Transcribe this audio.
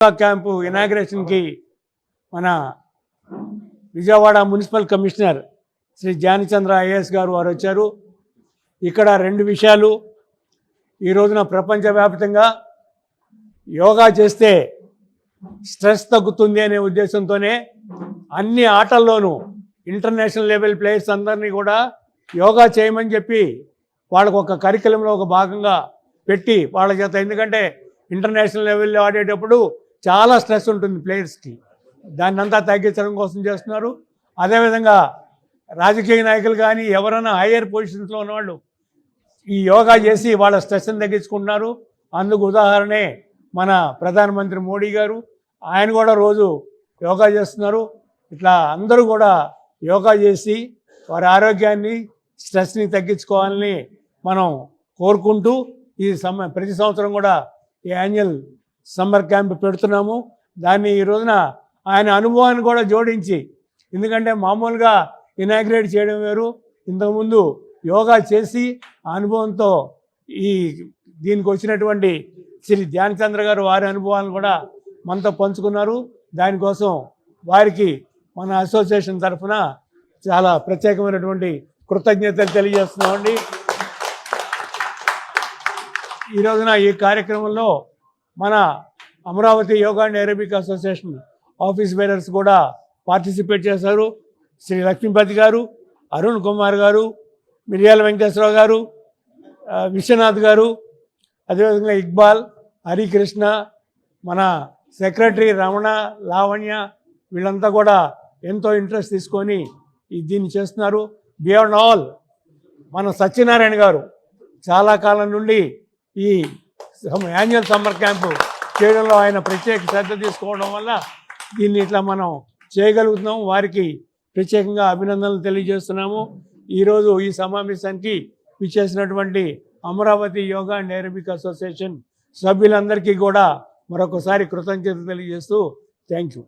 Camp ఇనాగ్రేషన్కి మన Vijayawada municipal commissioner Sri Dhyanachandra IAS గారు వారు వచ్చారు. ఇక్కడ రెండు విషయాలు. ఈ రోజున ప్రపంచవ్యాప్తంగా యోగా చేస్తే స్ట్రెస్ తగ్గుతుంది అనే ఉద్దేశంతోనే అన్ని ఆటల్లోనూ ఇంటర్నేషనల్ లెవెల్ ప్లేయర్స్ అందరినీ కూడా యోగా చేయమని చెప్పి వాళ్ళకు ఒక కరికులంలో ఒక భాగంగా పెట్టి వాళ్ళ చేత, ఎందుకంటే ఇంటర్నేషనల్ లెవెల్లో ఆడేటప్పుడు చాలా స్ట్రెస్ ఉంటుంది ప్లేయర్స్కి, దాన్ని అంతా తగ్గించడం కోసం చేస్తున్నారు. అదేవిధంగా రాజకీయ నాయకులు కానీ ఎవరైనా హయ్యర్ పొజిషన్స్లో ఉన్నవాళ్ళు ఈ యోగా చేసి వాళ్ళ స్ట్రెస్ని తగ్గించుకుంటున్నారు. అందుకు ఉదాహరణే మన ప్రధానమంత్రి మోడీ గారు, ఆయన కూడా రోజు యోగా చేస్తున్నారు. ఇట్లా అందరూ కూడా యోగా చేసి వారి ఆరోగ్యాన్ని స్ట్రెస్ని తగ్గించుకోవాలని మనం కోరుకుంటూ ప్రతి సంవత్సరం కూడా ఈ యాన్యువల్ సమ్మర్ క్యాంప్ పెడుతున్నాము. దాన్ని ఈ రోజున ఆయన అనుభవాన్ని కూడా జోడించి, ఎందుకంటే మామూలుగా ఇనాగ్రేట్ చేయడం వేరు, ఇంతకుముందు యోగా చేసి అనుభవంతో దీనికి వచ్చినటువంటి శ్రీ ధ్యానచంద్ర గారు వారి అనుభవాలను కూడా మనతో పంచుకున్నారు. దానికోసం వారికి మన అసోసియేషన్ తరఫున చాలా ప్రత్యేకమైనటువంటి కృతజ్ఞతలు తెలియజేస్తున్నామండి. ఈ రోజున ఈ కార్యక్రమంలో మన Amaravati yoga and aerobic association office bearers కూడా పార్టిసిపేట్ చేశారు. శ్రీ లక్ష్మీపతి గారు, అరుణ్ కుమార్ గారు, మిర్యాల వెంకటేశ్వరరావు గారు, విశ్వనాథ్ గారు, అదేవిధంగా ఇక్బాల్, హరికృష్ణ, మన సెక్రటరీ రమణ, లావణ్య, వీళ్ళంతా కూడా ఎంతో ఇంట్రెస్ట్ తీసుకొని దీన్ని చేస్తున్నారు. బియాండ్ ఆల్ మన సత్యనారాయణ గారు చాలా కాలం నుండి ఈ యాన్యువల్ సమ్మర్ క్యాంపు చేయడంలో ఆయన ప్రత్యేక శ్రద్ధ తీసుకోవడం వల్ల దీన్ని ఇట్లా మనం చేయగలుగుతున్నాం. వారికి ప్రత్యేకంగా అభినందనలు తెలియజేస్తున్నాము. ఈరోజు ఈ సమావేశానికి విచ్చేసినటువంటి Amaravati yoga and aerobic association సభ్యులందరికీ కూడా మరొకసారి కృతజ్ఞతలు తెలియజేస్తూ థ్యాంక్ యూ.